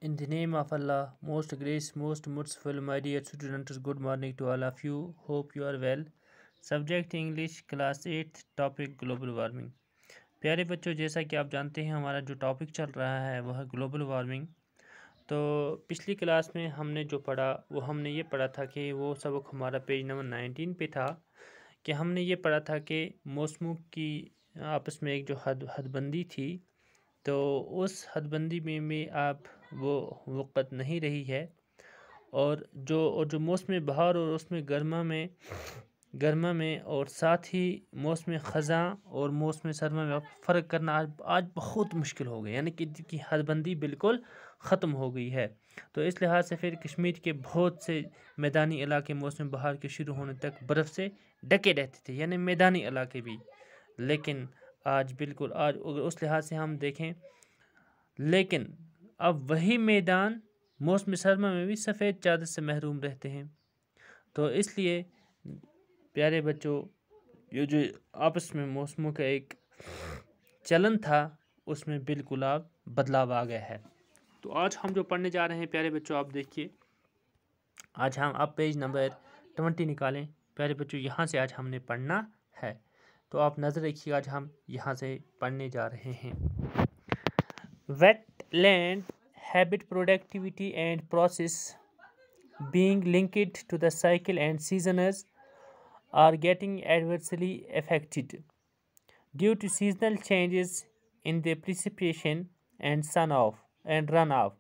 In the name of Allah, most gracious, most merciful, my dear students, good morning to all of you. Hope you are well. Subject English, Class 8, Topic Global Warming. پیارے بچوں، جیسا کہ آپ جانتے ہیں ہمارا جو topic چل رہا ہے وہ ہے گلوبل وارمنگ. تو پچھلی کلاس میں ہم نے جو پڑھا وہ ہم نے یہ پڑھا تھا کہ وہ سبق ہمارا پیج نمبر 19 پہ تھا کہ ہم نے یہ پڑھا تھا کہ موسموں کی آپس میں ایک جو حد بندی تھی، تو اس حد بندی میں آپ وہ وقت نہیں رہی ہے، اور جو موسم بہار اور اس میں گرما میں اور ساتھ ہی موسم خزاں اور موسم سرما میں فرق کرنا آج بہت مشکل ہو گیا، یعنی کہ حد بندی بالکل ختم ہو گئی ہے. تو اس لحاظ سے پھر کشمیر کے بہت سے میدانی علاقے موسم بہار کے شروع ہونے تک برف سے ڈکے رہتے تھے، یعنی میدانی علاقے بھی. لیکن آج اگر اس لحاظ سے ہم دیکھیں، لیکن اب وہی میدان موسم سرما میں بھی سفید چادر سے محروم رہتے ہیں. تو اس لیے پیارے بچوں، یہ جو آپس میں موسموں کا ایک چلن تھا اس میں بالکل اب بدلاؤ آ گیا ہے. تو آج ہم جو پڑھنے جا رہے ہیں پیارے بچوں، آپ دیکھیے، آج ہم اب پیج نمبر 20 نکالیں. پیارے بچوں، یہاں سے آج ہم نے پڑھنا ہے، تو آپ نظر رکھیے، آج ہم یہاں سے پڑھنے جا رہے ہیں. Wetland habit productivity and process being linked to the cycle and seasons are getting adversely affected due to seasonal changes in the precipitation and runoff.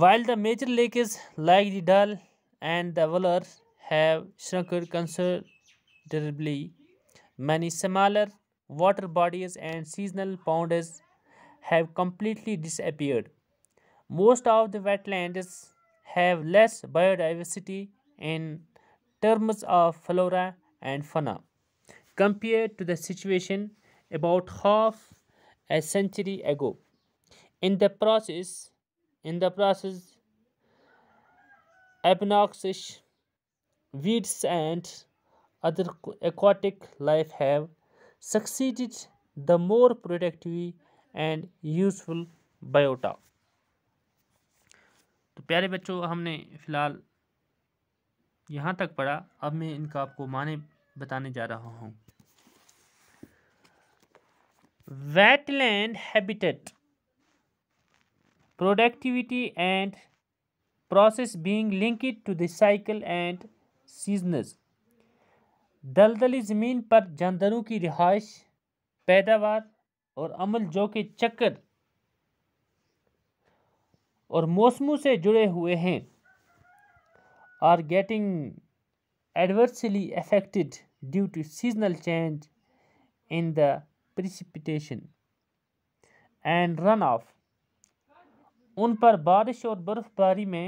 While the major lakes like the Dal and the Vuller have shrunk considerably, many smaller water bodies and seasonal ponds have completely disappeared. Most of the wetlands have less biodiversity in terms of flora and fauna compared to the situation about half a century ago. In the process, obnoxious weeds and other aquatic life have succeeded the more productive and useful biota. تو پیارے بچوں، ہم نے فی الحال یہاں تک پڑھا. اب میں ان کا آپ کو معنی بتانے جا رہا ہوں. Wetland habitat productivity and process being linked to the cycle and seasons. دلدلی زمین پر جانداروں کی رہائش، پیداوار اور عمل جو کہ چکر اور موسموں سے جڑے ہوئے ہیں are getting adversely affected due to seasonal change in the precipitation and runoff. ان پر بارش اور برف باری میں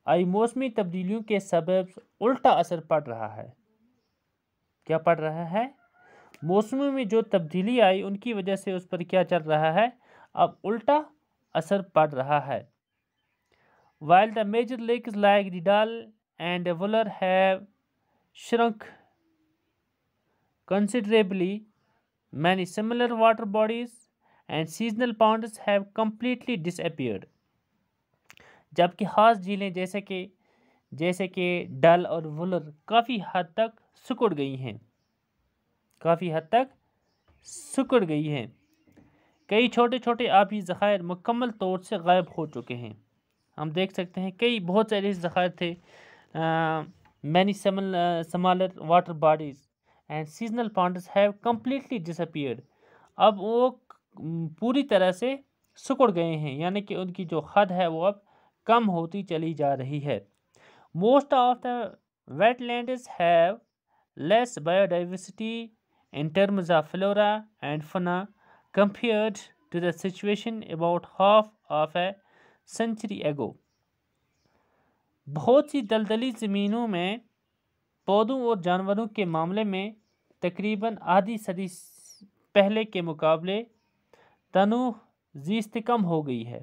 آئی موسمی تبدیلیوں کے سبب الٹا اثر پڑ رہا ہے. کیا پڑ رہا ہے؟ موسموں میں جو تبدیلی آئی ان کی وجہ سے اس پر کیا چل رہا ہے؟ اب الٹا اثر پڑ رہا ہے. While the major lakes like the Dal and the Vuller have shrunk considerably, many similar water bodies and seasonal ponds have completely disappeared. جبکہ خاص جھیلیں جیسے کہ ڈل اور وولر کافی حد تک سکڑ گئی ہیں. کئی چھوٹے چھوٹے آبی ذخائر مکمل طور سے غائب ہو چکے ہیں. ہم دیکھ سکتے ہیں بہت سارے ذخائر تھے. many smaller water bodies and seasonal ponds have completely disappeared. اب وہ پوری طرح سے سکڑ گئے ہیں، یعنی کہ ان کی جو حد ہے وہ اب کم ہوتی چلی جا رہی ہے. Most of the wetlands have less biodiversity in terms of flora and fauna compared to the situation about half of a century ago. بہت سی دلدلی زمینوں میں پودوں اور جانوروں کے معاملے میں تقریباً آدھی صدی پہلے کے مقابلے تنوع زیست کم ہو گئی ہے.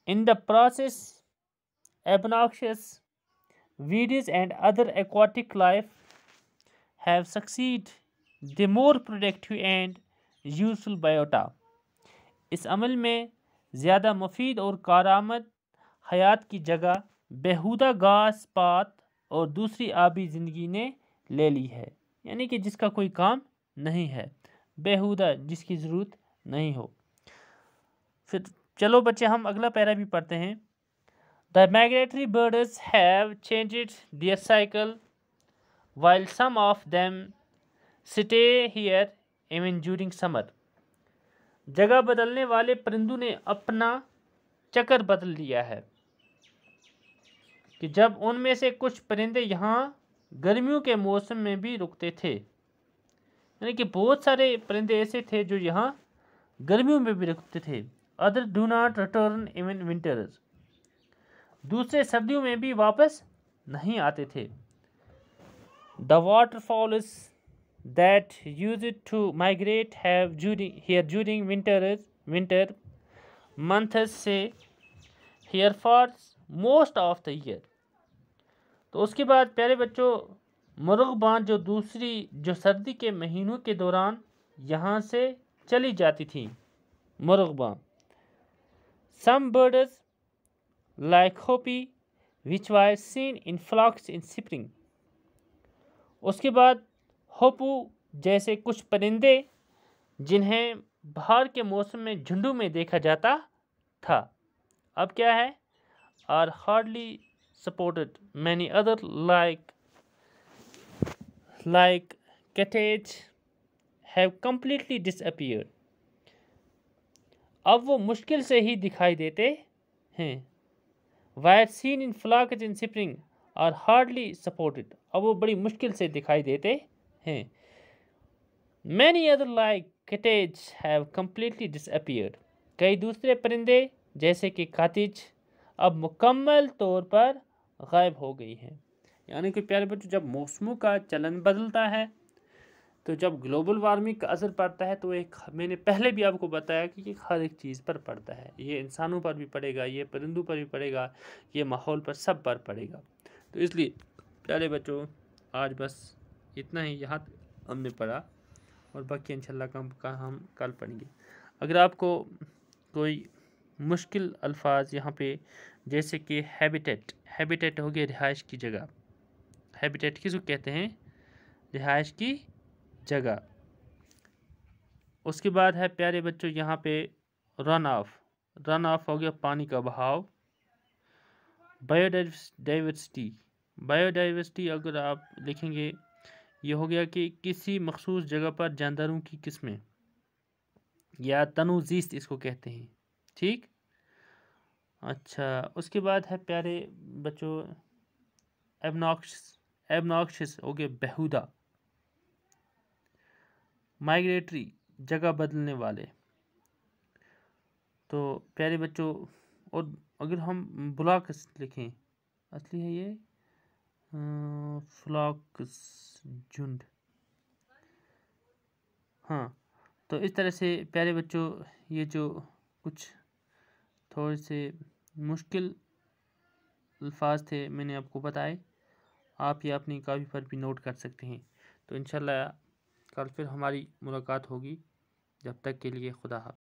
In the process, obnoxious weeds and other aquatic life have succeeded the more productive and useful biota. اس عمل میں زیادہ مفید اور کارآمد حیات کی جگہ بیہودہ گھاس پات اور دوسری آبی زندگی نے لے لی ہے، یعنی کہ جس کا کوئی کام نہیں ہے، بیہودہ، جس کی ضرورت نہیں ہو۔ پھر چلو بچے ہم اگلا پیرا بھی پڑھتے ہیں۔ The migratory birds have changed their cycle, while some of them stay here even during summer. جگہ بدلنے والے پرندوں نے اپنا چکر بدل لیا ہے کہ جب ان میں سے کچھ پرندے یہاں گرمیوں کے موسم میں بھی رکتے تھے، یعنی کہ بہت سارے پرندے ایسے تھے جو یہاں گرمیوں میں بھی رکتے تھے۔ Others do not return even winters. دوسرے سردیوں میں بھی واپس نہیں آتے تھے۔ The waterfowls that used to migrate have during winter months stay here for most of the year. تو اس کے بعد پیارے بچوں مرغبان جو سردی کے مہینوں کے دوران یہاں سے چلی جاتی تھی، مرغبان۔ Some birds like hopi which were seen in flocks in spring. اس کے بعد ہوپو جیسے کچھ پرندے جنہیں بہار کے موسم میں جھنڈوں میں دیکھا جاتا تھا، اب کیا ہے؟ are hardly supported. Many other like cattails have completely disappeared. اب وہ مشکل سے ہی دکھائی دیتے ہیں۔ were seen in flocks in spring are hardly supported. اب وہ بڑی مشکل سے دکھائی دیتے ہیں۔ Many other like cattails have completely disappeared. کئی دوسرے پرندے جیسے کہ کاتج اب مکمل طور پر غائب ہو گئی ہیں۔ یعنی کہ پیارے بچوں جب موسموں کا چلن بدلتا ہے تو جب گلوبل وارمنگ کا اثر پڑتا ہے تو میں نے پہلے بھی آپ کو بتایا کہ یہ ہر ایک چیز پر پڑتا ہے، یہ انسانوں پر بھی پڑے گا، یہ پرندوں پر بھی پڑے گا، یہ ماحول پر سب پر پڑے گا۔ تو اس لیے پیارے بچوں آج بس اتنا ہی یہاں ہم نے پڑھا، اور باقی انشاءاللہ ہم کل پڑھیں گے۔ اگر آپ کو کوئی مشکل الفاظ یہاں پہ جیسے کہ ہیبیٹیٹ ہو گیا رہائش کی جگہ، ہیبیٹیٹ کس کو کہتے ہیں؟ رہائش کی جگہ۔ اس کے بعد ہے پیارے بچوں یہاں پہ رن آف ہو گیا پانی کا بہاؤ۔ بایو ڈائیورسٹی اگر آپ لکھیں گے یہ ہو گیا کہ کسی مخصوص جگہ پر جانداروں کی قسمیں یا تنوع زیست اس کو کہتے ہیں، ٹھیک؟ اچھا اس کے بعد ہے پیارے بچوں ایبناکشس ہو گیا بیہودہ، مائگریٹری جگہ بدلنے والے۔ تو پیارے بچوں اور اگر ہم بلاکس لکھیں، اصلی ہے یہ فلاکس جھنڈ، ہاں۔ تو اس طرح سے پیارے بچوں یہ جو کچھ تھوڑے سے مشکل الفاظ تھے میں نے آپ کو بتائے، آپ یہ اپنی کاپی پر بھی نوٹ کر سکتے ہیں۔ تو انشاءاللہ کل پھر ہماری ملاقات ہوگی، جب تک کے لیے خدا حافظ۔